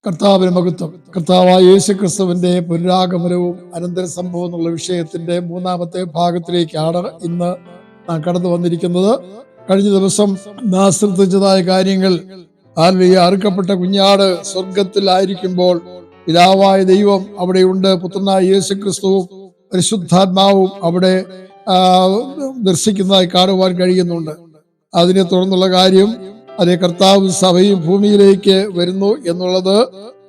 കർത്താവിന് മഹത്വം. കർത്താവായ യേശു ക്രിസ്തുവിന്റെ പുനരാഗമനവും അനന്തര സംഭവം എന്നുള്ള വിഷയത്തിന്റെ മൂന്നാമത്തെ ഭാഗത്തിലേക്കാണ് ഇന്ന് നാം കടന്നു വന്നിരിക്കുന്നത്. കഴിഞ്ഞ ദിവസം നാം ശ്രദ്ധിച്ചതായ കാര്യങ്ങൾ, അറുക്കപ്പെട്ട കുഞ്ഞാട് സ്വർഗത്തിലായിരിക്കുമ്പോൾ പിതാവായ ദൈവം അവിടെയുണ്ട്, പുത്രനായ യേശു ക്രിസ്തുവും പരിശുദ്ധാത്മാവും അവിടെ ദർശിക്കുന്നതായി കാണുവാൻ കഴിയുന്നുണ്ട്. അതിനെ തുടർന്നുള്ള കാര്യം, അതേ കർത്താവ് സഭയും ഭൂമിയിലേക്ക് വരുന്നു എന്നുള്ളത്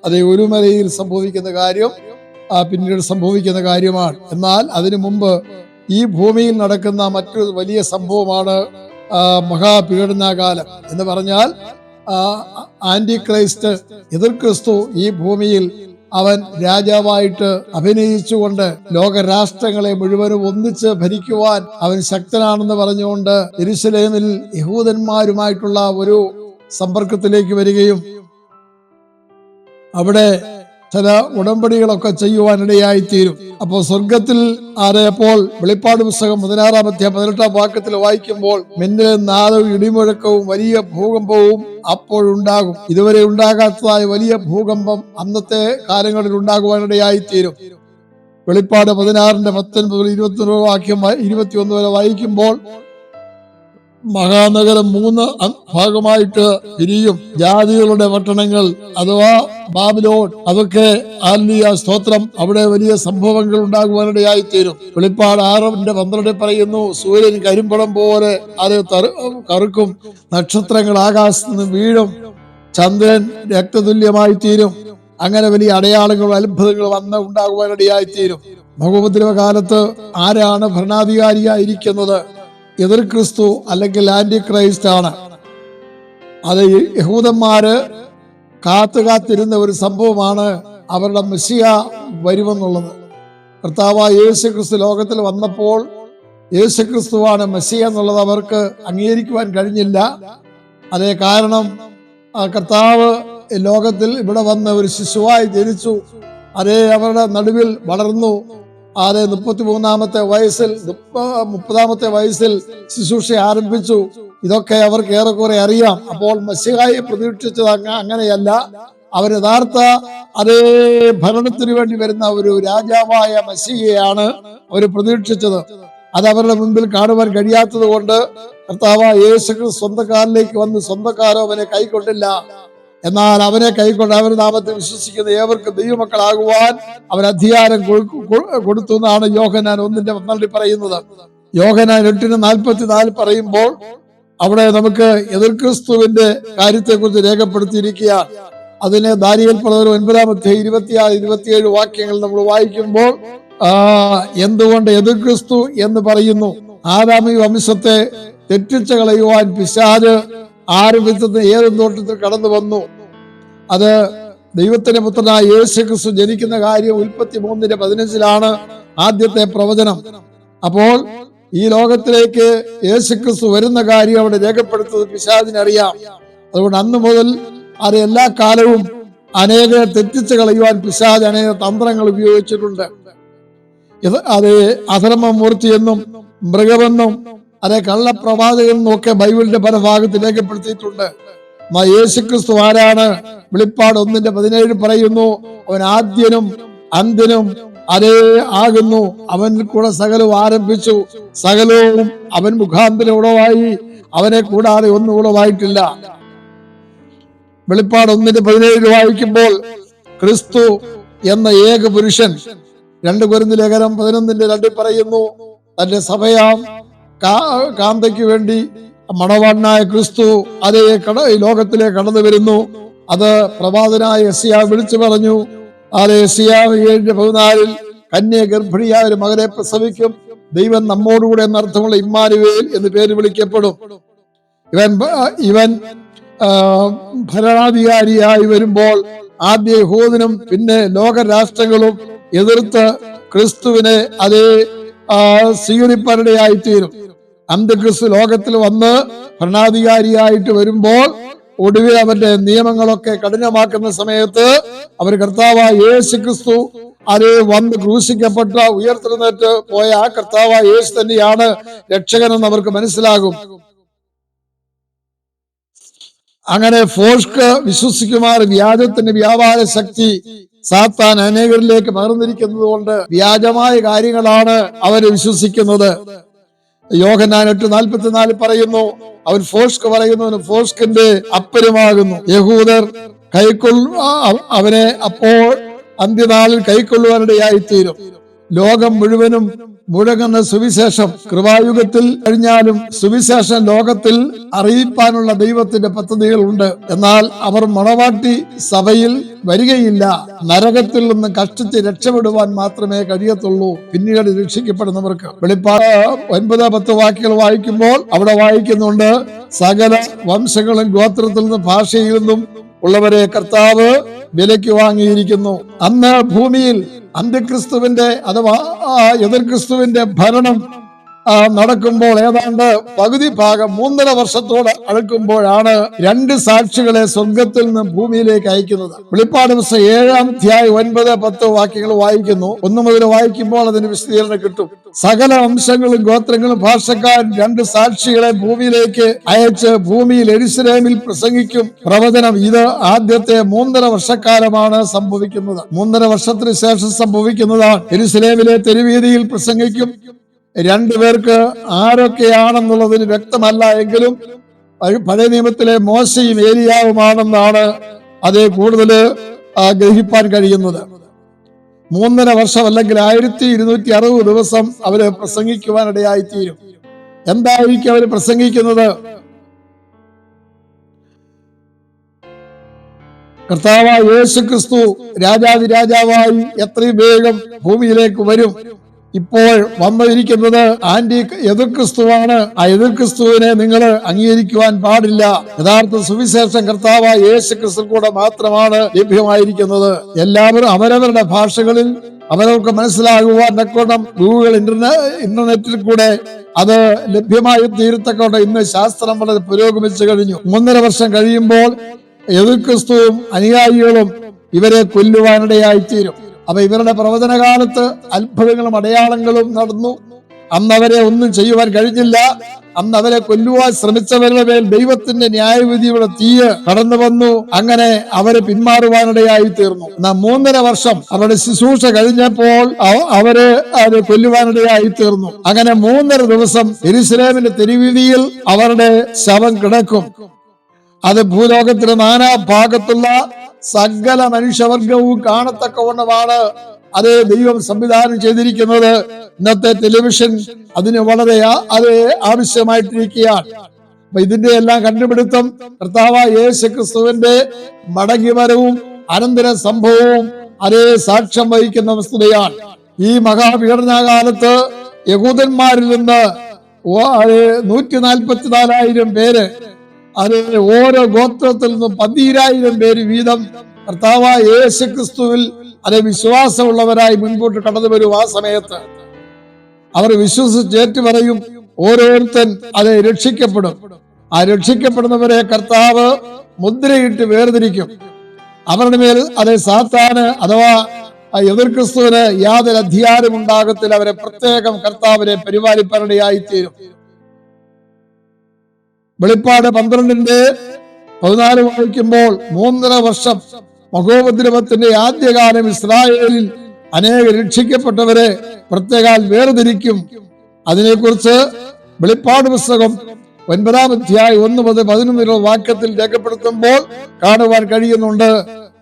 അതേ ഒരു മലയിൽ സംഭവിക്കുന്ന കാര്യം, പിന്നീട് സംഭവിക്കുന്ന കാര്യമാണ്. എന്നാൽ അതിനു മുമ്പ് ഈ ഭൂമിയിൽ നടക്കുന്ന മറ്റൊരു വലിയ സംഭവമാണ് മഹാപീഡനാകാലം എന്ന് പറഞ്ഞാൽ ആന്റി ക്രൈസ്റ്റ്, എതിർ ക്രിസ്തു ഈ ഭൂമിയിൽ അവൻ രാജാവായിട്ട് അഭിനയിച്ചുകൊണ്ട് ലോകരാഷ്ട്രങ്ങളെ മുഴുവനും ഒന്നിച്ച് ഭരിക്കുവാൻ അവൻ ശക്തനാണെന്ന് പറഞ്ഞുകൊണ്ട് യെരുശലേമിൽ യഹൂദന്മാരുമായിട്ടുള്ള ഒരു സമ്പർക്കത്തിലേക്ക് വരികയും അവിടെ ചില ഉടമ്പടികളൊക്കെ ചെയ്യുവാനിടയായിത്തീരും. അപ്പോൾ സ്വർഗത്തിൽ അപ്പോൾ വെളിപ്പാട് പുസ്തകം 16-ാം അധ്യായം 18-ാം വാക്യത്തിൽ വായിക്കുമ്പോൾ മിന്നലും നാദവും ഇടിമുഴക്കവും വലിയ ഭൂകമ്പവും അപ്പോഴുണ്ടാകും. ഇതുവരെ ഉണ്ടാകാത്തതായ വലിയ ഭൂകമ്പം അന്നത്തെ കാലങ്ങളിൽ ഉണ്ടാകുവാനിടയായിത്തീരും. വെളിപ്പാട് 16-ന്റെ 19-21 വാക്യം 21 വരെ വായിക്കുമ്പോൾ മഹാനഗരം 3 ഭാഗമായിട്ട് പിരിയും. ജാതികളുടെ പട്ടണങ്ങൾ അഥവാ ബാബിലോൺ, അതൊക്കെ സ്തോത്രം, അവിടെ വലിയ സംഭവങ്ങൾ ഉണ്ടാകുവാനിടയായിത്തീരും. വെളിപ്പാട് 6-12 പറയുന്നു, സൂര്യൻ കരിമ്പടം പോലെ അത് കറുക്കും, നക്ഷത്രങ്ങൾ ആകാശത്ത് നിന്ന് വീഴും, ചന്ദ്രൻ രക്തതുല്യമായി തീരും. അങ്ങനെ വലിയ അടയാളങ്ങളും അത്ഭുതങ്ങളും അന്ന് ഉണ്ടാകുവാനിടയായിത്തീരും. മഹോപദ്രവ കാലത്ത് ആരാണ് ഭരണാധികാരിയായിരിക്കുന്നത്? എതിർ ക്രിസ്തു അല്ലെങ്കിൽ ആന്റി ക്രൈസ്റ്റ് ആണ്. അത് യഹൂദന്മാര് കാത്തിരുന്ന ഒരു സംഭവമാണ്, അവരുടെ മെസ്സിയ വരുമെന്നുള്ളത്. കർത്താവായ യേശു ക്രിസ്തു ലോകത്തിൽ വന്നപ്പോൾ യേശു ക്രിസ്തുവാണ് മെസ്സിയ എന്നുള്ളത് അവർക്ക് അംഗീകരിക്കുവാൻ കഴിഞ്ഞില്ല. അതേ കാരണം കർത്താവ് ലോകത്തിൽ ഇവിടെ വന്ന് ഒരു ശിശുവായി ജനിച്ചു, അതേ അവരുടെ നടുവിൽ വളർന്നു, അതേ 33-ാമത്തെ വയസ്സിൽ 30-ാമത്തെ വയസ്സിൽ ശുശ്രൂഷ ആരംഭിച്ചു. ഇതൊക്കെ അവർക്ക് ഏറെക്കുറെ അറിയാം. അപ്പോൾ മെസ്സിഹായെ പ്രതീക്ഷിച്ചത് അങ്ങനെയല്ല. അവർ യഥാർത്ഥ അതേ ഭരണത്തിന് വേണ്ടി വരുന്ന ഒരു രാജാവായ മെസ്സിഹയെയാണ് അവർ പ്രതീക്ഷിച്ചത്. അത് അവരുടെ മുമ്പിൽ കാണുവാൻ കഴിയാത്തത് കൊണ്ട് കർത്താവായ യേശു സ്വന്തക്കാരിലേക്ക് വന്ന് സ്വന്തക്കാരോ അവനെ കൈക്കൊണ്ടില്ല. എന്നാൽ അവനെ കൈക്കൊണ്ട് അവരുടെ നാമത്തിൽ വിശ്വസിക്കുന്ന ഏവർക്കും ദൈവമക്കളാകുവാൻ അവൻ അധികാരം കൊടുത്തു എന്നാണ് യോഹന്നാൻ 1:12 പറയുന്നത്. യോഹന്നാൻ 8:44 പറയുമ്പോൾ അവിടെ നമുക്ക് എതിർ ക്രിസ്തുവിന്റെ കാര്യത്തെക്കുറിച്ച് രേഖപ്പെടുത്തിയിരിക്കുകയാണ്. അതിനെ ദാനിയേൽ പ്രവചനം 9-ാം അധ്യായം 26-27 വാക്യങ്ങൾ നമ്മൾ വായിക്കുമ്പോൾ എന്തുകൊണ്ട് എതിർ ക്രിസ്തു എന്ന് പറയുന്നു? ആദാമി വംശത്തെ തെറ്റിച്ച് കളയുവാൻ പിശാച് ആരംഭിച്ചത് ഏതും തോട്ടത്തിൽ കടന്നു വന്നു. അത് ദൈവത്തിന്റെ പുത്രനായ യേശു ക്രിസ്തു ജനിക്കുന്ന കാര്യം ഉൽപ്പത്തി 3:15 ആദ്യത്തെ പ്രവചനം. അപ്പോൾ ഈ ലോകത്തിലേക്ക് യേശു ക്രിസ്തു വരുന്ന കാര്യം അവിടെ രേഖപ്പെടുത്തുന്നത് പിശാചിനറിയാം. അതുകൊണ്ട് അന്ന് മുതൽ അത് എല്ലാ കാലവും അനേക തെറ്റിച്ച് കളയുവാൻ പിശാച് അനേക തന്ത്രങ്ങൾ ഉപയോഗിച്ചിട്ടുണ്ട്. അത് അധർമ്മമൂർത്തിയെന്നും മൃഗമെന്നും അതേ കള്ളപ്രവാചകനെന്നും ഒക്കെ ബൈബിളിന്റെ പല ഭാഗത്ത് രേഖപ്പെടുത്തിയിട്ടുണ്ട്. യേശുക്രിസ്തു ആരാണ്? വെളിപ്പാട് 1:17 പറയുന്നു, അവൻ ആദ്യനും അന്ത്യനും അതേ ആകുന്നു, അവനിൽ കൂടെ സകലവും ആരംഭിച്ചു, സകലവും അവൻ മുഖാന്തരം ഉളവായി, അവനെ കൂടാതെ ഒന്നും ഉളവായിട്ടില്ല. വെളിപ്പാട് 1:17 വായിക്കുമ്പോൾ ക്രിസ്തു എന്ന ഏക പുരുഷൻ 2 കൊരിന്ത്യർ ലേഖനം 11:2 പറയുന്നു, തന്റെ സഭയാം കാന്തയ്ക്ക് വേണ്ടി മണവാളനായ ക്രിസ്തു അതേ ലോകത്തിലേക്ക് കടന്നു വരുന്നു. അത് പ്രവാചകനായ യെശയ്യാ വിളിച്ചു പറഞ്ഞു. അതേ യെശയ്യാ 7:14 കന്യ ഗർഭിണിയായ ഒരു മകനെ പ്രസവിക്കും, ദൈവം നമ്മോടുകൂടെ എന്നർത്ഥമുള്ള ഇമ്മാനുവേൽ എന്ന് പേര് വിളിക്കപ്പെടും. ഇവൻ ഭരണാധികാരിയായി വരുമ്പോൾ ആദ്യ യഹൂദനും പിന്നെ ലോകരാഷ്ട്രങ്ങളും എതിർത്ത് ക്രിസ്തുവിനെ അതേ സ്വീകരിപ്പാനിടയായിത്തീരും. അന്ത്യക്രിസ്തു ലോകത്തിൽ വന്ന് ഭരണാധികാരിയായിട്ട് വരുമ്പോൾ ഒടുവിൽ അവന്റെ നിയമങ്ങളൊക്കെ കഠിനമാക്കുന്ന സമയത്ത് അവർ കർത്താവായ യേശു ക്രിസ്തു അതേ വന്ന് ക്രൂശിക്കപ്പെട്ട ഉയർത്തെഴുന്നേറ്റ് പോയ ആ കർത്താവായ യേശു തന്നെയാണ് രക്ഷകനെന്ന് അവർക്ക് മനസ്സിലാകും. അങ്ങനെ ഫോഷ്ക്ക് വിശ്വസിക്കുമാർ വ്യാജത്തിന്റെ വ്യാപാര ശക്തി സാത്താൻ അനേകരിലേക്ക് പകർന്നിരിക്കുന്നത് കൊണ്ട് വ്യാജമായ കാര്യങ്ങളാണ് അവർ വിശ്വസിക്കുന്നത്. യോഹന്നാൻ 8:44 പറയുന്നു, അവൻ ഫോഷ്ക്ക് പറയുന്നു, ഫോഷ്കിന്റെ അപ്പനുമാകുന്നു. യഹൂദർ അവനെ അപ്പോൾ അന്ത്യനാളിൽ കൈക്കൊള്ളുവാനിടയായിത്തീരും. ലോകം മുഴുവനും മുഴങ്ങുന്ന സുവിശേഷം കൃപായുഗത്തിൽ കഴിഞ്ഞാലും സുവിശേഷം ലോകത്തിൽ അറിയിപ്പാനുള്ള ദൈവത്തിന്റെ പദ്ധതികളുണ്ട്. എന്നാൽ അവർ മണവാട്ടി സഭയിൽ വരികയില്ല. നരകത്തിൽ നിന്ന് കഷ്ടിച്ച് രക്ഷപ്പെടുവാൻ മാത്രമേ കഴിയത്തുള്ളൂ പിന്നീട് രക്ഷിക്കപ്പെടുന്നവർക്ക്. വെളിപ്പാട് 9-10 വാക്യങ്ങൾ വായിക്കുമ്പോൾ അവിടെ വായിക്കുന്നുണ്ട്, സകല വംശങ്ങളും ഗോത്രത്തിൽ നിന്നും ഭാഷയിൽ നിന്നും ഉള്ളവരെ കർത്താവ് വിലയ്ക്ക് വാങ്ങിയിരിക്കുന്നു. അന്ന് ഭൂമിയിൽ അന്ത്യക്രിസ്തുവിന്റെ അഥവാ എതിർ ക്രിസ്തുവിന്റെ ഭരണം നടക്കുമ്പോൾ ഏതാണ്ട് പകുതി ഭാഗം 3.5 വർഷത്തോട് അടുക്കുമ്പോഴാണ് 2 സാക്ഷികളെ സ്വർഗത്തിൽ നിന്ന് ഭൂമിയിലേക്ക് അയക്കുന്നത്. വെളിപ്പാട് പുസ്തകം 7-ാം അധ്യായം 9-10 വാക്യങ്ങൾ വായിക്കുന്നു. 1 മുതൽ വായിക്കുമ്പോൾ അതിന് വിശദീകരണം കിട്ടും. സകല വംശങ്ങളും ഗോത്രങ്ങളും ഭാഷക്കാരും 2 സാക്ഷികളെ ഭൂമിയിലേക്ക് അയച്ച് ഭൂമിയിൽ യെരൂശലേമിൽ പ്രസംഗിക്കും പ്രവചനം. ഇത് ആദ്യത്തെ 3.5 വർഷക്കാലമാണ് സംഭവിക്കുന്നത്. 3.5 വർഷത്തിന് ശേഷം സംഭവിക്കുന്നതാണ്. യെരൂശലേമിലെ തെരുവീതിയിൽ പ്രസംഗിക്കും. 2 പേർക്ക് ആരൊക്കെയാണെന്നുള്ളതിന് വ്യക്തമല്ല എങ്കിലും പഴയ നിയമത്തിലെ മോശയും ഏലിയാവുമാണെന്നാണ് അത് കൂടുതൽ ഗ്രഹിപ്പാൻ കഴിയുന്നത്. 3.5 വർഷം അല്ലെങ്കിൽ 1260 ദിവസം അവര് പ്രസംഗിക്കുവാനിടയായിത്തീരും. എന്തായിരിക്കും അവര് പ്രസംഗിക്കുന്നത്? കർത്താവായ യേശുക്രിസ്തു രാജാതിരാജാവായി എത്രയും വേഗം ഭൂമിയിലേക്ക് വരും. ഇപ്പോൾ വന്നിരിക്കുന്നത് എതിർ ക്രിസ്തുവാണ്. ആ എതിർ ക്രിസ്തുവിനെ നിങ്ങൾ അംഗീകരിക്കുവാൻ പാടില്ല. യഥാർത്ഥ സുവിശേഷം കർത്താവായ യേശുക്രിസ്തു കൂടെ മാത്രമാണ് ലഭ്യമായിരിക്കുന്നത്. എല്ലാവരും അവരവരുടെ ഭാഷകളിൽ അവരവർക്ക് മനസ്സിലാകുവാൻ തക്കോണം ഗൂഗിൾ ഇന്റർനെറ്റിൽ കൂടെ അത് ലഭ്യമായി തീരത്തക്കോട്ടെ ഇന്ന് ശാസ്ത്രം വളരെ പുരോഗമിച്ചു കഴിഞ്ഞു. 3.5 വർഷം കഴിയുമ്പോൾ എതിർ ക്രിസ്തുവും അനുയായികളും ഇവരെ കൊല്ലുവാനിടയായിത്തീരും. അപ്പൊ ഇവരുടെ പ്രവചന കാലത്ത് അത്ഭുതങ്ങളും അടയാളങ്ങളും നടന്നു. അന്ന് അവരെ ഒന്നും ചെയ്യുവാൻ കഴിഞ്ഞില്ല. അന്ന് അവരെ കൊല്ലുവാൻ ശ്രമിച്ചവരുടെ മേൽ ദൈവത്തിന്റെ ന്യായവിധിയുടെ തീയ് കടന്നു വന്നു. അങ്ങനെ അവരെ പിന്മാറുവാനിടയായി തീർന്നു. എന്നാൽ 3.5 വർഷം അവരുടെ ശുശ്രൂഷ കഴിഞ്ഞപ്പോൾ അവരെ കൊല്ലുവാനിടയായി തീർന്നു. അങ്ങനെ 3.5 ദിവസം യെരൂശലേമിന്റെ തെരുവീതിയിൽ അവരുടെ ശവം കിടക്കും. അത് ഭൂലോകത്തിന്റെ നാനാ ഭാഗത്തുള്ള സകല മനുഷ്യവർഗവും കാണത്തക്കവണ്ണമാണ് അത് ദൈവം സംവിധാനം ചെയ്തിരിക്കുന്നത്. ഇന്നത്തെ ടെലിവിഷൻ അതിന് വളരെ ആവശ്യമായിട്ടിരിക്കുകയാണ്. അപ്പൊ ഇതിന്റെ എല്ലാം കണ്ടുപിടുത്തം കർത്താവായ യേശുക്രിസ്തുവിന്റെ മടങ്ങിവരവും അനന്തര സംഭവവും അതേ സാക്ഷ്യം വഹിക്കുന്ന വസ്തുതയാണ്. ഈ മഹാപീഡനകാലത്ത് യഹൂദന്മാരിൽ നിന്ന് 144,000 പേര്, അത് ഓരോ ഗോത്രത്തിൽ നിന്നും 12,000 പേര് വീതം കർത്താവായ യേശുക്രിസ്തുവിൽ അത് വിശ്വാസമുള്ളവരായി മുൻപോട്ട് കടന്നു വരും. ആ സമയത്ത് അവർ വിശ്വസിച്ചേറ്റു പറയും. ഓരോരുത്തൻ അത് രക്ഷിക്കപ്പെടും. ആ രക്ഷിക്കപ്പെടുന്നവരെ കർത്താവ് മുദ്രയിട്ട് വേർതിരിക്കും. അവരുടെ മേൽ അത് സാത്താന് അഥവാ എതിർ ക്രിസ്തുവിന് യാതൊരു അധികാരം ഉണ്ടാകത്തില്ല. അവരെ പ്രത്യേകം കർത്താവിനെ പരിപാലിപ്പാനിടയായിത്തീരും. വെളിപ്പാട് 12:14 വായിക്കുമ്പോൾ 3.5 വർഷം മഹോപദ്രവത്തിന്റെ ആദ്യകാലം ഇസ്രായേലിൽ അനേക രക്ഷിക്കപ്പെട്ടവരെ പ്രത്യേകാൽ വേർതിരിക്കും. അതിനെക്കുറിച്ച് വെളിപ്പാട് പുസ്തകം 9-ാം അധ്യായം 1 മുതൽ 11 വാക്യത്തിൽ രേഖപ്പെടുത്തുമ്പോൾ കാണുവാൻ കഴിയുന്നുണ്ട്.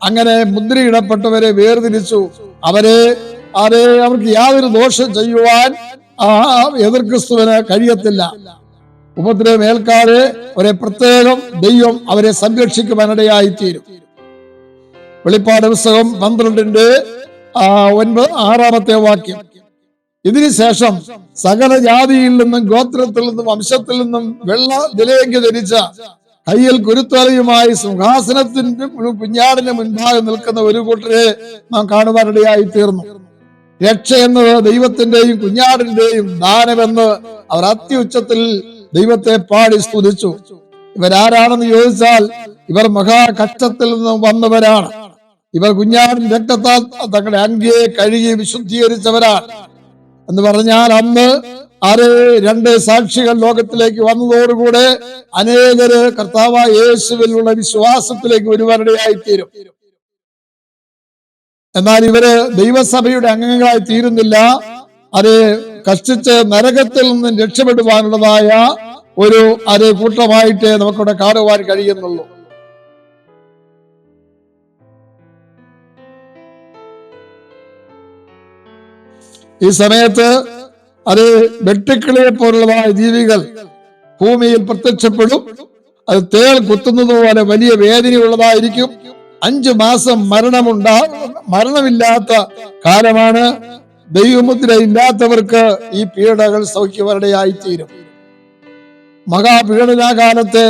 അങ്ങനെ മുദ്രയിടപ്പെട്ടവരെ വേർതിരിച്ചു. അവർക്ക് യാതൊരു ദോഷം ചെയ്യുവാൻ എതിർ ക്രിസ്തുവിന് കഴിയത്തില്ല. ഉപദ്രവം ഏൽക്കാതെ അവരെ പ്രത്യേകം ദൈവം അവരെ സംരക്ഷിക്കുവാനിടയായിത്തീരും. വെളിപ്പാട് പുസ്തകം 12:6 വാക്യം. ഇതിനുശേഷം സകല ജാതിയിൽ നിന്നും ഗോത്രത്തിൽ നിന്നും വംശത്തിൽ നിന്നും വെള്ള നിലയെങ്കി ധരിച്ച കയ്യിൽ കുരുത്തോലയുമായി സിംഹാസനത്തിന്റെ കുഞ്ഞാടിന് മുൻപാകെ നിൽക്കുന്ന ഒരു കൂട്ടരെ നാം കാണുവാനിടയായി തീർന്നു. രക്ഷ എന്നത് ദൈവത്തിന്റെയും കുഞ്ഞാടിന്റെയും ദാനമെന്ന് അവർ അത്യുച്ചത്തിൽ ദൈവത്തെ പാടി സ്തുതിച്ചു. ഇവരാരാണെന്ന് ചോദിച്ചാൽ ഇവർ മഹാകഷ്ടത്തിൽ നിന്നും വന്നവരാണ്. ഇവർ കുഞ്ഞാടിന്റെ രക്തത്താൽ തങ്ങളുടെ അങ്കിയെ കഴുകി വിശുദ്ധീകരിച്ചവരാണ് എന്ന് പറഞ്ഞാൽ അന്ന് രണ്ട് സാക്ഷികൾ ലോകത്തിലേക്ക് വന്നതോടുകൂടെ അനേകര് കർത്താവായ യേശുവിലുള്ള വിശ്വാസത്തിലേക്ക് വരുവാനിടയായിത്തീരും. എന്നാൽ ഇവര് ദൈവസഭയുടെ അംഗങ്ങളായി തീരുന്നില്ല. കഷ്ടിച്ച് നരകത്തിൽ നിന്നും രക്ഷപ്പെടുവാനുള്ളതായ ഒരു കൂട്ടമായിട്ട് നമുക്കിവിടെ കാണുവാൻ കഴിയുന്നുള്ളൂ. ഈ സമയത്ത് വെട്ടുക്കിളിയെ പോലുള്ളതായ ജീവികൾ ഭൂമിയിൽ പ്രത്യക്ഷപ്പെടും. അത് തേൾ കുത്തുന്നത് പോലെ വലിയ വേദനയുള്ളതായിരിക്കും. 5 മാസം മരണമില്ലാത്ത കാലമാണ്. ദൈവമുദ്ര ഇല്ലാത്തവർക്ക് ഈ പീഡകൾ സൗഖ്യവരുടെയായിത്തീരും. മഹാപീഡനാകാലത്തെ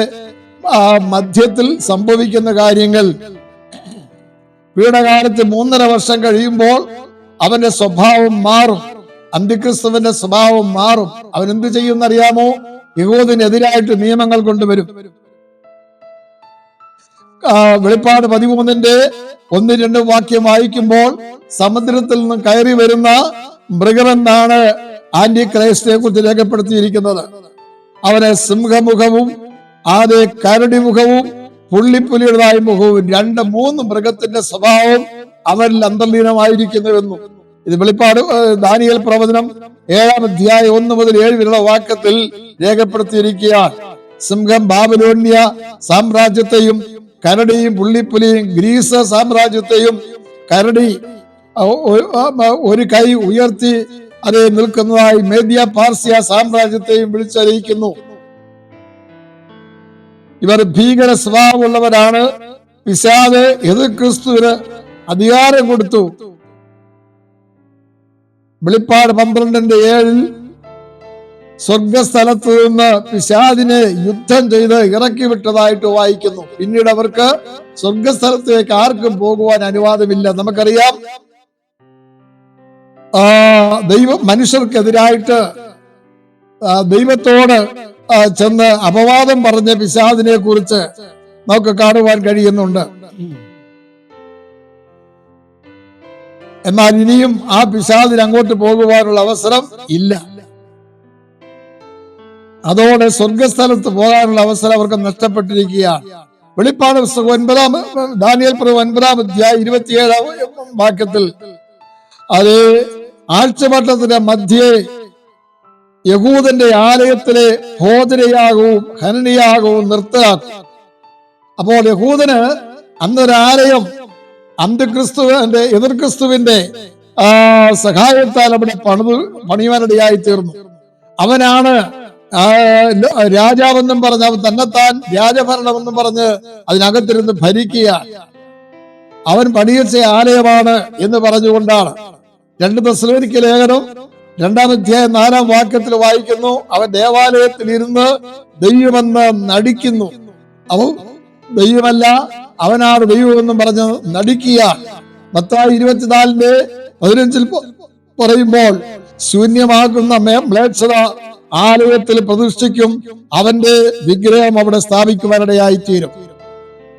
മധ്യത്തിൽ സംഭവിക്കുന്ന കാര്യങ്ങൾ, പീഡകാലത്ത് 3.5 വർഷം കഴിയുമ്പോൾ അവന്റെ സ്വഭാവം മാറും. അന്തിക്രിസ്തുവിന്റെ സ്വഭാവം മാറും. അവൻ എന്ത് ചെയ്യുമെന്നറിയാമോ? യഹൂദനെതിരായിട്ട് നിയമങ്ങൾ കൊണ്ടുവരും. വെളിപ്പാട് 13-ന്റെ 1-2 വാക്യം വായിക്കുമ്പോൾ സമുദ്രത്തിൽ നിന്നും കയറി വരുന്ന മൃഗമെന്നാണ് ആന്റി ക്രൈസ്റ്റിനെ കുറിച്ച് രേഖപ്പെടുത്തിയിരിക്കുന്നത്. അവന് സിംഹമുഖവും കരടി മുഖവും പുള്ളിപ്പുലിയുടേതായ മുഖവും 2-3 മൃഗത്തിന്റെ സ്വഭാവം അവരിൽ അന്തർലീനമായിരിക്കുന്നുവെന്നും ഇത് വെളിപ്പാട് ദാനിയേൽ പ്രവചനം 7-ാം അധ്യായം 1 മുതൽ 7 വരെയുള്ള വാക്യത്തിൽ രേഖപ്പെടുത്തിയിരിക്കുകയാണ്. സിംഹം ബാബിലോണ്യ സാമ്രാജ്യത്തെയും കരടിയും പുള്ളിപ്പുലിയും ഗ്രീസ് സാമ്രാജ്യത്തെയും, കരടി ഒരു കൈ ഉയർത്തി നിൽക്കുന്നതായി മേദ്യ പാർസ്യ സാമ്രാജ്യത്തെയും വിളിച്ചറിയിക്കുന്നു. ഇവർ ഭീകര സ്വഭാവമുള്ളവരാണ്. പിശാച് എതിർക്രിസ്തുവിന് അധികാരം കൊടുത്തു. വെളിപ്പാട് 12-7 സ്വർഗസ്ഥലത്ത് നിന്ന് പിശാചിനെ യുദ്ധം ചെയ്ത് ഇറക്കി വിട്ടതായിട്ട് വായിക്കുന്നു. പിന്നീട് അവർക്ക് സ്വർഗസ്ഥലത്തേക്ക് ആർക്കും പോകുവാൻ അനുവാദമില്ല. നമുക്കറിയാം, മനുഷ്യർക്കെതിരായിട്ട് ദൈവത്തോട് ചെന്ന് അപവാദം പറഞ്ഞ പിശാചിനെ കുറിച്ച് നമുക്ക് കാണുവാൻ കഴിയുന്നുണ്ട്. എന്നാൽ ഇനിയും ആ പിശാചിന് അങ്ങോട്ട് പോകുവാനുള്ള അവസരം ഇല്ല. അതോടെ സ്വർഗസ്ഥലത്ത് പോകാനുള്ള അവസരം അവർക്ക് നഷ്ടപ്പെട്ടിരിക്കുകയാണ്. വെളിപ്പാട് പുസ്തകം ദാനിയേൽ പ്രവചനം 9-ാം അധ്യായം 27-ാം വാക്യത്തിൽ ആഴ്ചവട്ടത്തിന്റെ മധ്യേ യഹൂദന്റെ ആലയത്തിലെ ഭോജനയാകവും ഹനനയാകവും നിർത്തലാക്കും. അപ്പോൾ യഹൂദന് അന്നൊരാലയം അന്ത്യക്രിസ്തുവിന്റെ എതിർക്രിസ്തുവിന്റെ സഹായത്താൽ അവിടെ പണിയുവാനിടയായി തീർന്നു. അവനാണ് രാജാവെന്നും പറഞ്ഞ് അവൻ തന്നെത്താൻ രാജഭരണമെന്നും പറഞ്ഞ് അതിനകത്തിരുന്ന് ഭരിക്കുക. അവൻ പണിയിച്ച ആലയമാണ് എന്ന് പറഞ്ഞുകൊണ്ടാണ് 2 തെസ്സലോനിക്ക ലേഖനം 2-ാം അധ്യായം 4-ാം വാക്യത്തിൽ വായിക്കുന്നു, അവൻ ദേവാലയത്തിൽ ഇരുന്ന് ദൈവമെന്ന് നടിക്കുന്നു. അവൻ ദൈവമല്ല, അവനാണ് ദൈവമെന്നും പറഞ്ഞ് നടിക്കുക. മത്തായി 24-15 പറയുമ്പോൾ ശൂന്യമാകുന്ന മ്ലേച്ഛത ആലയത്തിൽ പ്രതിഷ്ഠിക്കും, അവന്റെ വിഗ്രഹം അവിടെ സ്ഥാപിക്കുവാനിടയായിത്തീരും.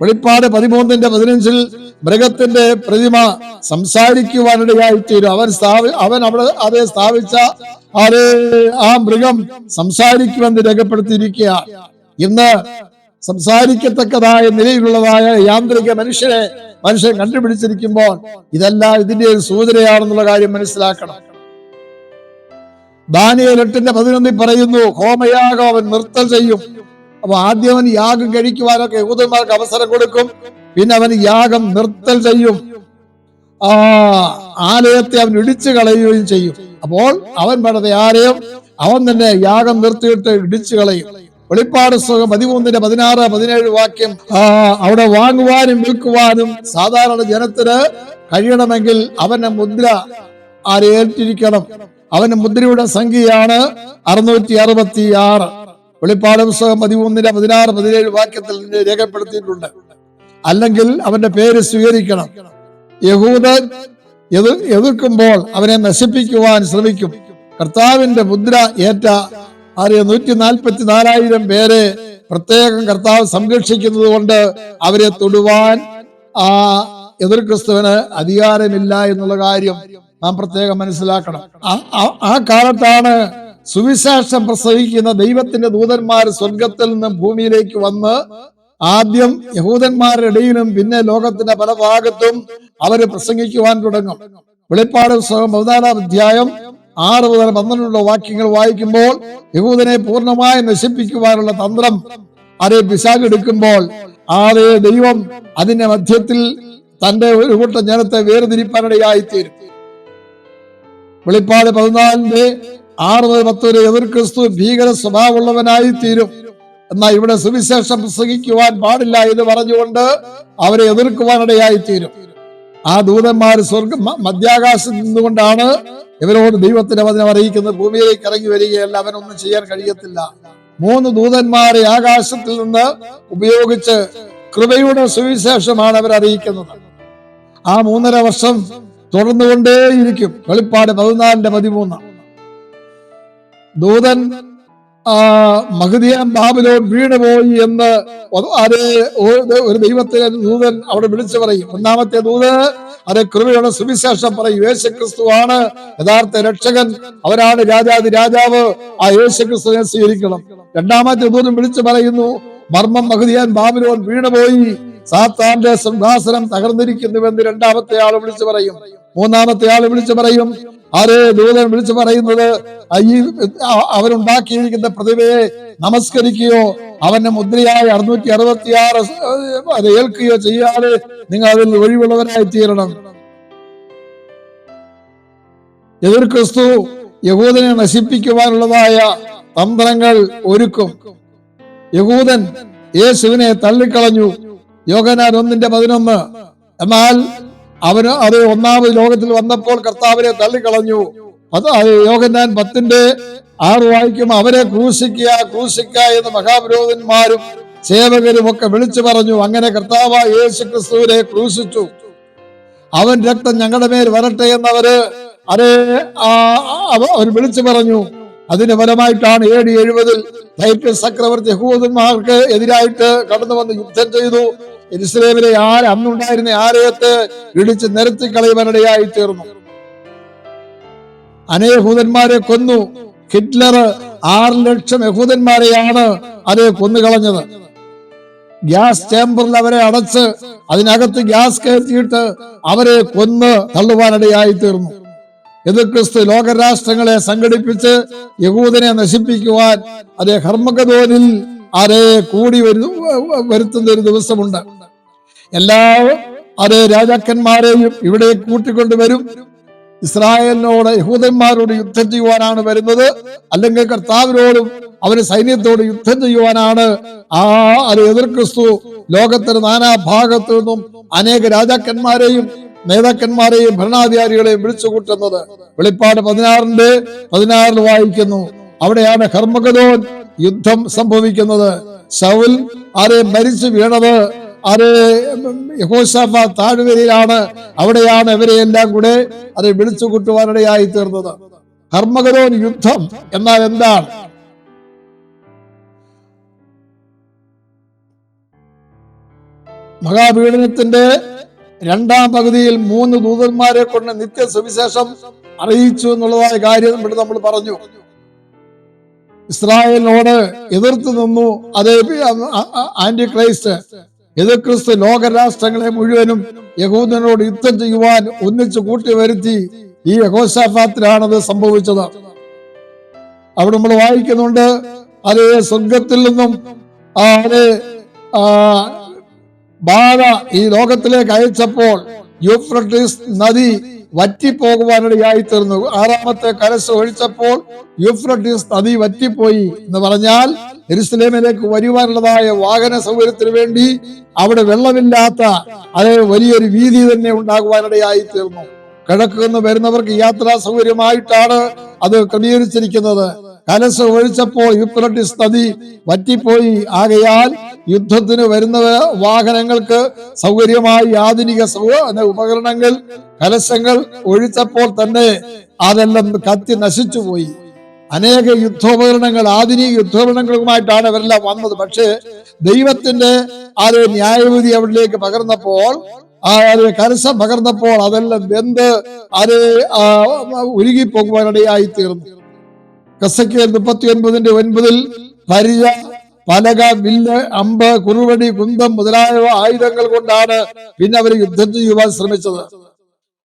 വെളിപ്പാട് 13-15 മൃഗത്തിന്റെ പ്രതിമ സംസാരിക്കുവാനിടയായിത്തീരും. അവൻ അവിടെ സ്ഥാപിച്ച ആ മൃഗം സംസാരിക്കുമെന്ന് രേഖപ്പെടുത്തിയിരിക്കുക. ഇന്ന് സംസാരിക്കത്തക്കതായ നിലയിലുള്ളതായ യാന്ത്രിക മനുഷ്യൻ കണ്ടുപിടിച്ചിരിക്കുമ്പോൾ ഇതെല്ലാം ഇതിന്റെ ഒരു സൂചനയാണെന്നുള്ള കാര്യം മനസ്സിലാക്കണം. ദാനിയേൽ 8-11 പറയുന്നു, ഹോമയാഗം അവൻ നിർത്തൽ ചെയ്യും. അപ്പൊ ആദ്യം അവൻ യാഗം കഴിക്കുവാനൊക്കെ യഹൂദന്മാർക്ക് അവസരം കൊടുക്കും, പിന്നെ അവൻ യാഗം നിർത്തൽ ചെയ്യും. ആലയത്തെ അവൻ ഇടിച്ചു കളയുകയും ചെയ്യും. അപ്പോൾ അവൻ പണിത ആലയം അവൻ തന്നെ യാഗം നിർത്തിയിട്ട് ഇടിച്ചു കളയും. വെളിപ്പാട് പുസ്തകം 13-16-17 വാക്യം, അവിടെ വാങ്ങുവാനും വിൽക്കുവാനും സാധാരണ ജനത്തിന് കഴിയണമെങ്കിൽ അവന്റെ മുദ്ര ഏറ്റിരിക്കണം. അവന്റെ മുദ്രയുടെ സംഖ്യയാണ് 666. വെളിപ്പാട് പുസ്തകം 13-16-17 വാക്യത്തിൽ രേഖപ്പെടുത്തിയിട്ടുണ്ട്. അല്ലെങ്കിൽ അവന്റെ പേര് സ്വീകരിക്കണം. യഹൂദൻ എതിർക്കുമ്പോൾ അവനെ നശിപ്പിക്കുവാൻ ശ്രമിക്കും. കർത്താവിന്റെ മുദ്ര ഏറ്റ 144,000 പേരെ പ്രത്യേകം കർത്താവ് സംരക്ഷിക്കുന്നത് കൊണ്ട് അവരെ തൊടുവാൻ എതിർ ക്രിസ്തുവിന് അധികാരമില്ല എന്നുള്ള കാര്യം നാം പ്രത്യേകം മനസ്സിലാക്കണം. ആ കാലത്താണ് സുവിശേഷം പ്രസംഗിക്കുന്ന ദൈവത്തിന്റെ ദൂതന്മാർ സ്വർഗത്തിൽ നിന്നും ഭൂമിയിലേക്ക് വന്ന് ആദ്യം യഹൂദന്മാരുടെ ഇടയിലും പിന്നെ ലോകത്തിന്റെ പല ഭാഗത്തും അവര് പ്രസംഗിക്കുവാൻ തുടങ്ങും. വെളിപ്പാട് പുസ്തകം 14-ാം അധ്യായം 6 മുതൽ 12 വാക്യങ്ങൾ വായിക്കുമ്പോൾ യഹൂദനെ പൂർണ്ണമായി നശിപ്പിക്കുവാനുള്ള തന്ത്രം പിശാച് എടുക്കുമ്പോൾ ദൈവം അതിന്റെ മധ്യത്തിൽ തന്റെ ഒരു കൂട്ടം ജനത്തെ വേർതിരിപ്പാനിടയായിത്തീരും. വെളിപ്പാട് 14-ന്റെ 6 മുതൽ 10 വരെ എതിർ ക്രിസ്തു ഭീകര സ്വഭാവമുള്ളവനായി തീരും. എന്നാൽ ഇവിടെ സുവിശേഷം പ്രസംഗിക്കുവാൻ പാടില്ല എന്ന് പറഞ്ഞുകൊണ്ട് അവരെ എതിർക്കുവാനിടയായിത്തീരും. ആ ദൂതന്മാർ മധ്യാകാശത്ത് നിന്നുകൊണ്ടാണ് ഇവരോട് ദൈവത്തിന്റെ വചനം അറിയിക്കുന്നത്. ഭൂമിയിലേക്ക് ഇറങ്ങി വരികയല്ല, അവനൊന്നും ചെയ്യാൻ കഴിയത്തില്ല. 3 ദൂതന്മാരെ ആകാശത്തിൽ നിന്ന് ഉപയോഗിച്ച് കൃപയുടെ സുവിശേഷമാണ് അവർ അറിയിക്കുന്നത്. ആ 3.5 വർഷം തുടർന്നുകൊണ്ടേയിരിക്കും. വെളിപ്പാട് 14-ന്റെ 13 ദൂതൻ മഹദിയാം ബാബിലോൺ വീണുപോയി എന്ന് ഒരു ദൈവത്തിലെ ദൂതൻ അവിടെ വിളിച്ചു പറയും. 1-ാമത്തെ ദൂതൻ കൃപയുടെ സുവിശേഷം പറയും. യേശുക്രിസ്തുവാണ് യഥാർത്ഥ രക്ഷകൻ, അവരാണ് രാജാതി രാജാവ്, ആ യേശുക്രിസ്തുവിനെ സ്വീകരിക്കണം. 2-ാമത്തെ ദൂതൻ വിളിച്ചു പറയുന്നു, മർമ്മം മഹദിയാൻ ബാബിലോൺ വീണുപോയി, സാത്താന്റെ സിംഹാസനം തകർന്നിരിക്കുന്നുവെന്ന് 2-ാമത്തെ ആള് വിളിച്ചു പറയും. 3-ാമത്തെ ആള് വിളിച്ചു പറയും. ദൂതൻ വിളിച്ചു പറയുന്നത്, അവരുണ്ടാക്കിയിരിക്കുന്ന പ്രതിഭയെ നമസ്കരിക്കുകയോ അവന്റെ മുദ്രയായ 666 അത് ഏൽക്കുകയോ ചെയ്യാതെ നിങ്ങൾ അതിൽ ഒഴിവുള്ളവരായി തീരണം. എതിർ ക്രിസ്തു യഹൂദനെ നശിപ്പിക്കുവാനുള്ളതായ തന്ത്രങ്ങൾ ഒരുക്കും. യഹൂദൻ യേശുവിനെ തള്ളിക്കളഞ്ഞു. യോഹന്നാൻ 1:11. എന്നാൽ അവന് 1-ാമത് ലോകത്തിൽ വന്നപ്പോൾ കർത്താവിനെ തള്ളിക്കളഞ്ഞു. യോഹന്നാൻ 10:6 വായിക്കും, അവരെ ക്രൂശിക്ക എന്ന് മഹാപുരോഹിതന്മാരും സേവകരും ഒക്കെ വിളിച്ചു പറഞ്ഞു. അങ്ങനെ കർത്താവായ യേശു ക്രിസ്തുവിനെ ക്രൂശിച്ചു. അവൻ രക്തം ഞങ്ങളുടെ മേൽ വരട്ടെ എന്നവര് അവർ വിളിച്ചു പറഞ്ഞു. അതിന് ഫലമായിട്ടാണ് AD 70 ടൈറ്റസ് ചക്രവർത്തി യഹൂദന്മാർക്ക് എതിരായിട്ട് കടന്നു വന്ന് യുദ്ധം ചെയ്തു. യെരൂശലേമിലെ അന്നുണ്ടായിരുന്ന ആലയത്തെ ഇടിച്ച് നിരത്തി കളയുവാനിടയായി തീർന്നു. അനേക യഹൂദന്മാരെ കൊന്നു. ഹിറ്റ്ലർ 6 ലക്ഷം യഹൂദന്മാരെയാണ് കൊന്നുകളഞ്ഞത്. ഗ്യാസ് ചേംബറിൽ അവരെ അടച്ച് അതിനകത്ത് ഗ്യാസ് കയറ്റിയിട്ട് അവരെ കൊന്ന് തള്ളുവാനിടയായി തീർന്നു. എതിർ ക്രിസ്തു ലോകരാഷ്ട്രങ്ങളെ സംഘടിപ്പിച്ച് യഹൂദനെ നശിപ്പിക്കുവാൻ ഹർമഗദോനിൽ കൂടി വരുത്തുന്ന ഒരു ദിവസമുണ്ട്. എല്ലാ രാജാക്കന്മാരെയും ഇവിടെ കൂട്ടിക്കൊണ്ടുവരും. ഇസ്രായേലിനോട് യഹൂദന്മാരോട് യുദ്ധം ചെയ്യുവാനാണ് വരുന്നത്, അല്ലെങ്കിൽ കർത്താവിനോടും അവന് സൈന്യത്തോട് യുദ്ധം ചെയ്യുവാനാണ് എതിർ ക്രിസ്തു ലോകത്തിന്റെ നാനാഭാഗത്തു നിന്നും അനേക രാജാക്കന്മാരെയും നേതാക്കന്മാരെയും ഭരണാധികാരികളെയും വിളിച്ചു കൂട്ടുന്നത്. വെളിപ്പാട് 16:16 വായിക്കുന്നു. അവിടെയാണ് ഹർമഗദോൻ യുദ്ധം സംഭവിക്കുന്നത്. ശൗൽ മരിച്ചു വീണത് യഹോശാഫാത്ത് താഴ്വരയിലാണ്. അവിടെയാണ് ഇവരെയെല്ലാം കൂടെ വിളിച്ചു കൂട്ടുവാനിടയായി തീർന്നത്. ഹർമഗദോൻ യുദ്ധം എന്നാൽ എന്താണ്? മഹാപീഡനത്തിന്റെ 2-ാം പകുതിയിൽ 3 ദൂതന്മാരെ കൊണ്ട് നിത്യ സുവിശേഷം അറിയിച്ചു എന്നുള്ളതായ കാര്യം ഇവിടെ നമ്മൾ പറഞ്ഞു. ഇസ്രായേലിനോട് എതിർത്ത് നിന്നു ആന്റി ക്രൈസ്റ്റ്, എതിർ ക്രിസ്തു ലോകരാഷ്ട്രങ്ങളെ മുഴുവനും യഹൂദനോട് യുദ്ധം ചെയ്യുവാൻ ഒന്നിച്ചു കൂട്ടിവരുത്തി. ഈ യഹോശാഫാത്തിലാണത് സംഭവിച്ചത്. അവിടെ നമ്മൾ വായിക്കുന്നുണ്ട്, സ്വർഗത്തിൽ നിന്നും ബാധ ഈ ലോകത്തിലേക്ക് അയച്ചപ്പോൾ യൂഫ്രട്ടീസ് നദി വറ്റിപ്പോകുവാനിടയായി തീർന്നു. 6-ാമത്തെ കലശം ഒഴിച്ചപ്പോൾ യൂഫ്രട്ടീസ് നദി വറ്റിപ്പോയി എന്ന് പറഞ്ഞാൽ യെരൂശലേമിലേക്ക് വരുവാനുള്ളതായ വാഹന സൗകര്യത്തിന് വേണ്ടി അവിടെ വെള്ളമില്ലാത്ത വലിയൊരു വീതി തന്നെ ഉണ്ടാകുവാനിടയായി തീർന്നു. കിഴക്ക് നിന്ന് വരുന്നവർക്ക് യാത്രാ സൗകര്യമായിട്ടാണ് അത് ക്രമീകരിച്ചിരിക്കുന്നത്. കലശം ഒഴിച്ചപ്പോൾ യൂഫ്രട്ടീസ് നദി വറ്റിപ്പോയി. ആകയാൽ യുദ്ധത്തിന് വരുന്ന വാഹനങ്ങൾക്ക് സൗകര്യമായി ആധുനിക ഉപകരണങ്ങൾ കലശങ്ങൾ ഒഴിച്ചപ്പോൾ തന്നെ അതെല്ലാം കത്തി നശിച്ചുപോയി. അനേക യുദ്ധോപകരണങ്ങൾ ആധുനിക യുദ്ധോപകരണങ്ങളുമായിട്ടാണ് അവരെല്ലാം വന്നത്. പക്ഷേ ദൈവത്തിന്റെ ന്യായവിധി അവരിലേക്ക് പകർന്നപ്പോൾ കലശം പകർന്നപ്പോൾ അതെല്ലാം വെന്ത് ഉരുകിപ്പോകുവാനിടയായി തീർന്നു. എസെക്കിയേൽ 39:9 പരിച, പലക, വില്ല്, അമ്പ്, കുറുവടി, കുന്തം മുതലായ ആയുധങ്ങൾ കൊണ്ടാണ് പിന്നെ അവർ യുദ്ധം ചെയ്യുവാൻ ശ്രമിച്ചത്.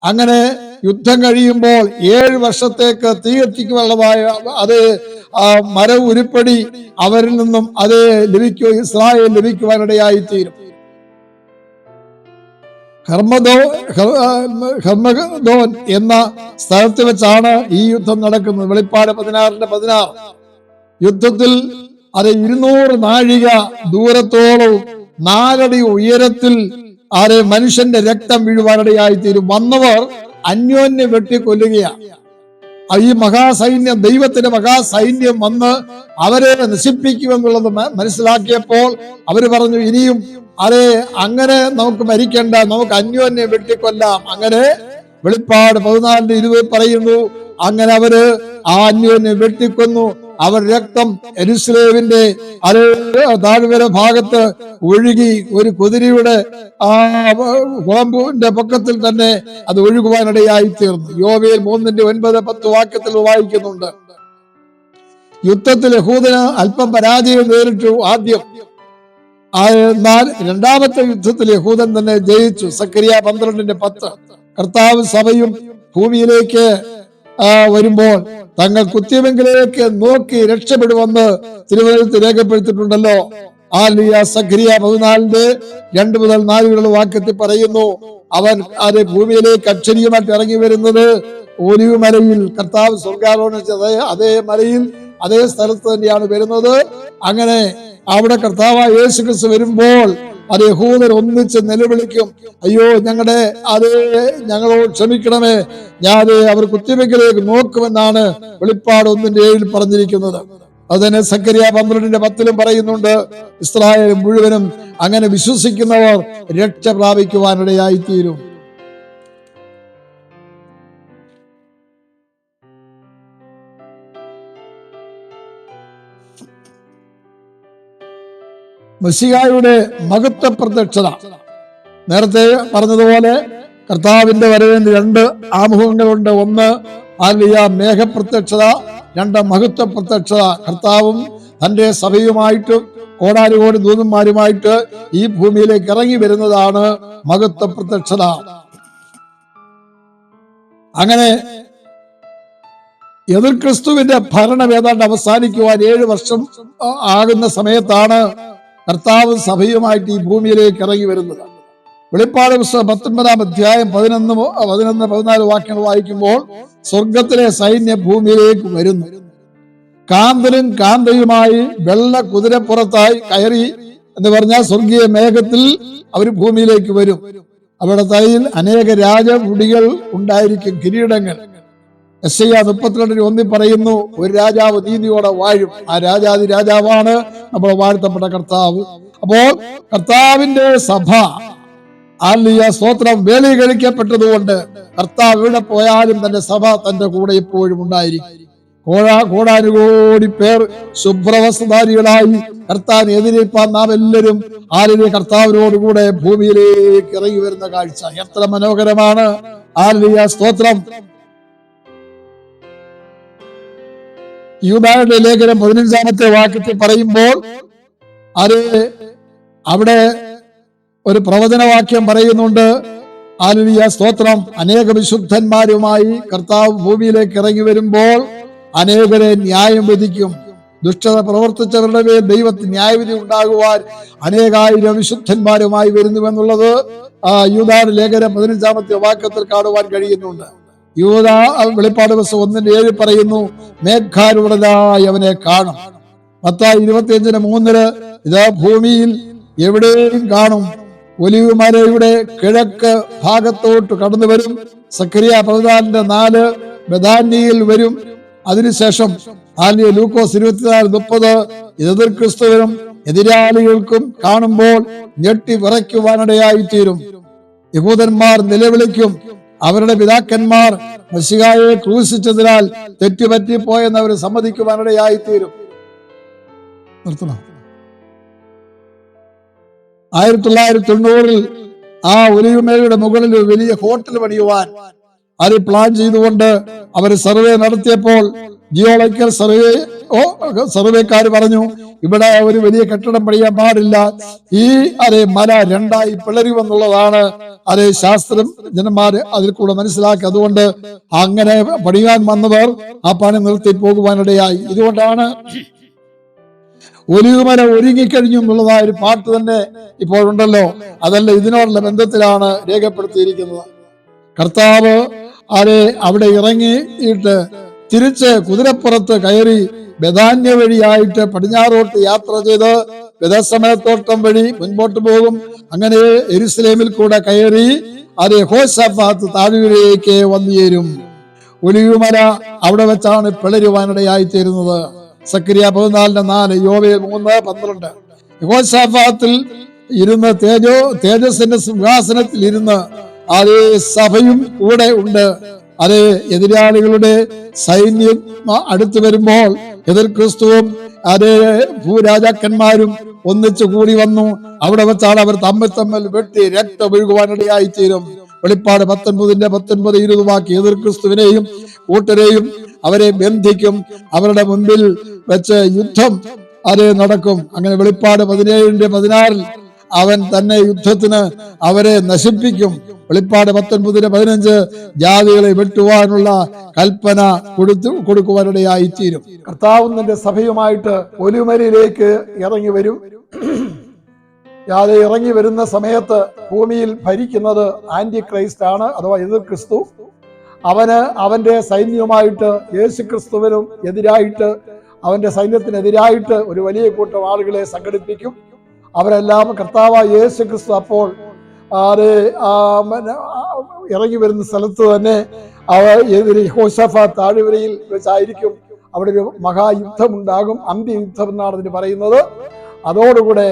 അങ്ങനെ യുദ്ധം കഴിയുമ്പോൾ 7 വർഷത്തേക്ക് തീ കത്തിക്കുവാനുള്ളതായ അത് മര ഉരുപ്പടി അവരിൽ നിന്നും അത് ഇസ്രായേൽ ലഭിക്കുവാനിടയായി തീരും. ഹർമഗദോൻ എന്ന സ്ഥലത്ത് വെച്ചാണ് ഈ യുദ്ധം നടക്കുന്നത്. വെളിപ്പാട് 16:16. യുദ്ധത്തിൽ അത് 200 നാഴിക ദൂരത്തോളവും 4 അടി ഉയരത്തിൽ മനുഷ്യന്റെ രക്തം വീഴുവാനിടയായി തീരും. വന്നവർ അന്യോന്യം വെട്ടിക്കൊല്ലുകയാണ്. ഈ മഹാസൈന്യം, ദൈവത്തിന്റെ മഹാസൈന്യം വന്ന് അവരെ നശിപ്പിക്കുമെന്നുള്ളത് മനസ്സിലാക്കിയപ്പോൾ അവര് പറഞ്ഞു, ഇനിയും അങ്ങനെ നമുക്ക് മരിക്കണ്ട, നമുക്ക് അന്യോന്യം വെട്ടിക്കൊല്ലാം. അങ്ങനെ വെളിപ്പാട് 14:20 പറയുന്നു, അങ്ങനെ അവര് ആ അന്യോന്യം വെട്ടിക്കൊന്നു. അവർ രക്തം യെരൂശലേമിന്റെ താഴ്വര ഭാഗത്ത് ഒഴുകി ഒരു കുതിരയുടെ കുളമ്പിന്റെ പൊക്കത്തിൽ തന്നെ അത് ഒഴുകുവാനിടയായി തീർന്നു. യോവേൽ 3:9-10 വാക്യത്തിൽ വായിക്കുന്നുണ്ട്. യുദ്ധത്തിൽ യഹൂദന് അല്പം പരാജയം നേരിട്ടു ആദ്യം. എന്നാൽ രണ്ടാമത്തെ യുദ്ധത്തിൽ യഹൂദൻ തന്നെ ജയിച്ചു. സക്കറിയ 12:10. കർത്താവ് സഭയും ഭൂമിയിലേക്ക് വരുമ്പോൾ തങ്ങൾ കുത്തിയവെങ്കിലേക്ക് നോക്കി രക്ഷപ്പെടുമെന്ന് തിരുവചനത്തിൽ രേഖപ്പെടുത്തിയിട്ടുണ്ടല്ലോ. സക്കറിയ 14:2-4 വാക്യത്തിൽ പറയുന്നു, അവൻ ഭൂമിയിലേക്ക് അക്ഷരീയമായിട്ട് ഇറങ്ങി വരുന്നത് ഒലിവ് മലയിൽ, കർത്താവ് സ്വർഗ്ഗാരോഹണം ചെയ്ത അതേ മലയിൽ, അതേ സ്ഥലത്ത് തന്നെയാണ് വരുന്നത്. അങ്ങനെ അവിടെ കർത്താവായ യേശു ക്രിസ്തു വരുമ്പോൾ യഹൂദർ ഒന്നിച്ച് നിലവിളിക്കും, അയ്യോ ഞങ്ങളോട് ക്ഷമിക്കണമേ, അവർ കുത്തിവെക്കിലേക്ക് നോക്കുമെന്നാണ് വെളിപ്പാട് 1:7 പറഞ്ഞിരിക്കുന്നത്. അതുതന്നെ സക്കറിയ 12:10 പറയുന്നുണ്ട്, ഇസ്രായേൽ മുഴുവനും അങ്ങനെ വിശ്വസിക്കുന്നവർ രക്ഷ പ്രാപിക്കുവാനിടയായി തീരും. മെസ്സിഹായുടെ മഹത്വ പ്രത്യക്ഷത. നേരത്തെ പറഞ്ഞതുപോലെ കർത്താവിന്റെ വരവിന് 2 ആമുഖങ്ങളുണ്ട്. ഒന്ന് മേഘപ്രത്യക്ഷത, 2 മഹത്വ പ്രത്യക്ഷത. കർത്താവും തന്റെ സഭയുമായിട്ടും കോടാനുകോടി ദൂതന്മാരുമായിട്ട് ഈ ഭൂമിയിലേക്ക് ഇറങ്ങി വരുന്നതാണ് മഹത്വ പ്രത്യക്ഷത. അങ്ങനെ എതിർ ക്രിസ്തുവിന്റെ ഭരണം ഏതാണ്ട് അവസാനിക്കുവാൻ 7 വർഷം ആകുന്ന സമയത്താണ് കർത്താവ് സഭയുമായിട്ട് ഈ ഭൂമിയിലേക്ക് ഇറങ്ങി വരുന്നത്. വെളിപ്പാട് പുസ്തകം 19-ാം അധ്യായം 11-14 വാക്യങ്ങൾ വായിക്കുമ്പോൾ സ്വർഗത്തിലെ സൈന്യം ഭൂമിയിലേക്ക് വരുന്നു. കാന്തനും കാന്തയുമായി വെള്ള കുതിരപ്പുറത്തായി കയറി എന്ന് പറഞ്ഞാൽ സ്വർഗീയ മേഘത്തിൽ അവർ ഭൂമിയിലേക്ക് വരും. അവരുടെ തലയിൽ അനേക രാജമുടികൾ ഉണ്ടായിരിക്കും, കിരീടങ്ങൾ. യെശയ്യാ 32:1 പറയുന്നു, ഒരു രാജാവ് നീതിയോടെ വാഴും. ആ രാജാതി രാജാവാണ് നമ്മൾ വാഴ്ത്തപ്പെട്ട കർത്താവ്. അപ്പോൾ കർത്താവിന്റെ സഭ സ്തോത്രം വേലീകരിക്കപ്പെട്ടതുകൊണ്ട് കർത്താവ് എവിടെ പോയാലും തന്റെ സഭ തന്റെ കൂടെ എപ്പോഴും ഉണ്ടായിരിക്കും. കോടാനുകോടി പേർ ശുഭ്രവസ്ത്രധാരികളായി കർത്താവിനെ എതിരേൽപ്പാൻ നാം എല്ലാവരും കർത്താവിനോടുകൂടെ ഭൂമിയിലേക്ക് ഇറങ്ങി വരുന്ന കാഴ്ച എത്ര മനോഹരമാണ്! സ്തോത്രം. യൂദായുടെ ലേഖനം 15-ാമത്തെ വാക്യത്തിൽ പറയുമ്പോൾ അവിടെ ഒരു പ്രവചനവാക്യം പറയുന്നുണ്ട്. സ്തോത്രം. അനേക വിശുദ്ധന്മാരുമായി കർത്താവ് ഭൂമിയിലേക്ക് ഇറങ്ങി വരുമ്പോൾ അനേകരെ ന്യായം വിധിക്കും. ദുഷ്ടത പ്രവർത്തിച്ചവരുടെ മേൽ ദൈവത്തിന് ന്യായവിധി ഉണ്ടാകുവാൻ അനേകായിരം വിശുദ്ധന്മാരുമായി വരുന്നുവെന്നുള്ളത് യൂദായുടെ ലേഖനം 15-ാമത്തെ വാക്യത്തിൽ കാണുവാൻ കഴിയുന്നുണ്ട്. വെളിപ്പാട് 1:7 പറയുന്നു, മേഘാരൂഢനായി അവനെ കാണും. മത്തായി 25:3 ഇത് ഭൂമിയിൽ എവിടെയും കാണും. ഒലിവ് മലയുടെ കിഴക്ക് ഭാഗത്തോട്ട് കടന്നു വരും. സക്കറിയ 14:4 ബഥാന്യയിൽ വരും. അതിനുശേഷം ലൂക്കോസ് 24:30 എതിർ ക്രിസ്തുവിനും എതിരാളികൾക്കും കാണുമ്പോൾ ഞെട്ടി വിറയ്ക്കുവാനിടയായിത്തീരും. യഹൂദന്മാർ നിലവിളിക്കും, അവരുടെ പിതാക്കന്മാർ മെസ്സിഹായെ ക്രൂശിച്ചതിനാൽ തെറ്റുപറ്റിപ്പോയെന്ന് അവർ സമ്മതിക്കുവാനിടയായിത്തീരും. 1990 ഒലിവുമലയുടെ മുകളിൽ ഒരു വലിയ ഹോട്ടൽ പണിയുവാൻ അത് പ്ലാൻ ചെയ്തുകൊണ്ട് അവർ സർവേ നടത്തിയപ്പോൾ ജിയോളജിക്കൽ സർവേക്കാർ പറഞ്ഞു, ഇവിടെ ഒരു വലിയ കെട്ടിടം പണിയാൻ പാടില്ല, ഈ മല രണ്ടായി പിളരുമെന്നുള്ളതാണ് ശാസ്ത്രജ്ഞന്മാര് അതിൽ കൂടെ മനസ്സിലാക്കി. അതുകൊണ്ട് അങ്ങനെ പണിയാൻ വന്നവർ ആ പണി നിർത്തി പോകുവാനിടയായി. ഇതുകൊണ്ടാണ് ഒലിവുമല ഒരുങ്ങിക്കഴിഞ്ഞു എന്നുള്ളതായ ഒരു പാട്ട് തന്നെ ഇപ്പോഴുണ്ടല്ലോ. അതല്ല, ഇതിനോടുള്ള ബന്ധത്തിലാണ് രേഖപ്പെടുത്തിയിരിക്കുന്നത്. കർത്താവ് അവിടെ ഇറങ്ങിയിട്ട് തിരിച്ച് കുതിരപ്പുറത്ത് കയറി ബെഥാന്യ വഴിയായിട്ട് പടിഞ്ഞാറോട്ട് യാത്ര ചെയ്ത് ബെഥസ്മയോത്തോട്ടം വഴി മുൻപോട്ട് പോകും. അങ്ങനെ യെരുശലേമിൽ കൂടെ കയറി യഹോശാഫാത്ത് താഴ്വരയിലേക്ക് വന്നു ചേരും. ഒലിവുമല അവിടെ വെച്ചാണ് പിളരുവാനിടയായി തീരുന്നത്. സക്കരിയ 14:4, യോവേൽ 3:12. യഹോശാഫാത്തിൽ ഇരുന്ന് തേജസ്സിന്റെ സിംഹാസനത്തിൽ ഇരുന്ന് സഭയും കൂടെ ഉണ്ട്. എതിരാളികളുടെ സൈന്യം അടുത്തു വരുമ്പോൾ എതിർ ക്രിസ്തുവും ഭൂരാജാക്കന്മാരും ഒന്നിച്ചു കൂടി വന്നു. അവിടെ വെച്ചാണ് അവർ തമ്മിൽ വെട്ടി രക്തമൊഴുകുവാനിടയായി തീരും. വെളിപ്പാട് 19:19-20 വാക്ക് എതിർ ക്രിസ്തുവിനെയും കൂട്ടരെയും അവരെ ബന്ധിക്കും, അവരുടെ മുൻപിൽ വെച്ച് യുദ്ധം നടക്കും. അങ്ങനെ വെളിപ്പാട് 17:16 അവൻ തന്നെ യുദ്ധത്തിന് അവരെ നശിപ്പിക്കും. വെളിപ്പാട് 19:15 ജാതികളെ വെട്ടുവാനുള്ള കൽപ്പന കൊടുക്കുവാനിടയായി തീരും. കർത്താവ് തന്റെ സഭയുമായിട്ട് ഒലിവുമലയിലേക്ക് ഇറങ്ങി വരും. ഇറങ്ങി വരുന്ന സമയത്ത് ഭൂമിയിൽ ഭരിക്കുന്നത് ആന്റി ക്രൈസ്റ്റ് ആണ്, അഥവാ എതിർ ക്രിസ്തു. അവന്റെ സൈന്യവുമായിട്ട് യേശു ക്രിസ്തുവിനും എതിരായിട്ട്, അവന്റെ സൈന്യത്തിനെതിരായിട്ട് ഒരു വലിയ കൂട്ടം ആളുകളെ സംഘടിപ്പിക്കും. അവരെല്ലാം കർത്താവായ യേശു ക്രിസ്തു അപ്പോൾ ഇറങ്ങി വരുന്ന സ്ഥലത്ത് തന്നെ യഹോശാഫാത്ത് താഴ്വരയിൽ വെച്ചായിരിക്കും അവിടെ ഒരു മഹായുദ്ധം ഉണ്ടാകും. അന്ത്യയുദ്ധം എന്നാണ് അതിന് പറയുന്നത്. അതോടുകൂടെ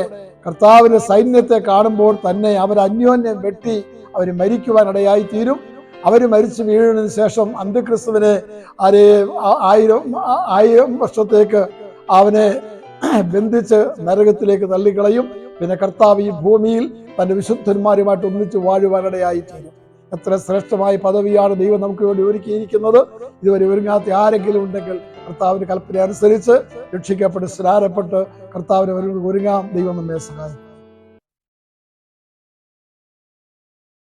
കർത്താവിന്റെ സൈന്യത്തെ കാണുമ്പോൾ തന്നെ അവർ അന്യോന്യം വെട്ടി അവർ മരിക്കുവാനിടയായി തീരും. അവർ മരിച്ചു വീഴുന്നതിന് ശേഷം അന്ത്യക്രിസ്തുവിനെ 1000 വർഷത്തേക്ക് അവനെ ബന്ധിച്ച് നരകത്തിലേക്ക് തള്ളിക്കളയും. പിന്നെ കർത്താവ് ഈ ഭൂമിയിൽ തന്റെ വിശുദ്ധന്മാരുമായിട്ട് ഒന്നിച്ച് വാഴുവാനിടയായി തീരും. എത്ര ശ്രേഷ്ഠമായ പദവിയാണ് ദൈവം നമുക്ക് വേണ്ടി ഒരുക്കിയിരിക്കുന്നത്. ഇതുവരെ ഒരുങ്ങാത്ത ആരെങ്കിലും ഉണ്ടെങ്കിൽ കർത്താവിന്റെ കൽപ്പന അനുസരിച്ച് രക്ഷിക്കപ്പെട്ട് സ്നാനപ്പെട്ട് കർത്താവിനെ ഒരുങ്ങാം. ദൈവം നമ്മെ സഹായിക്കും.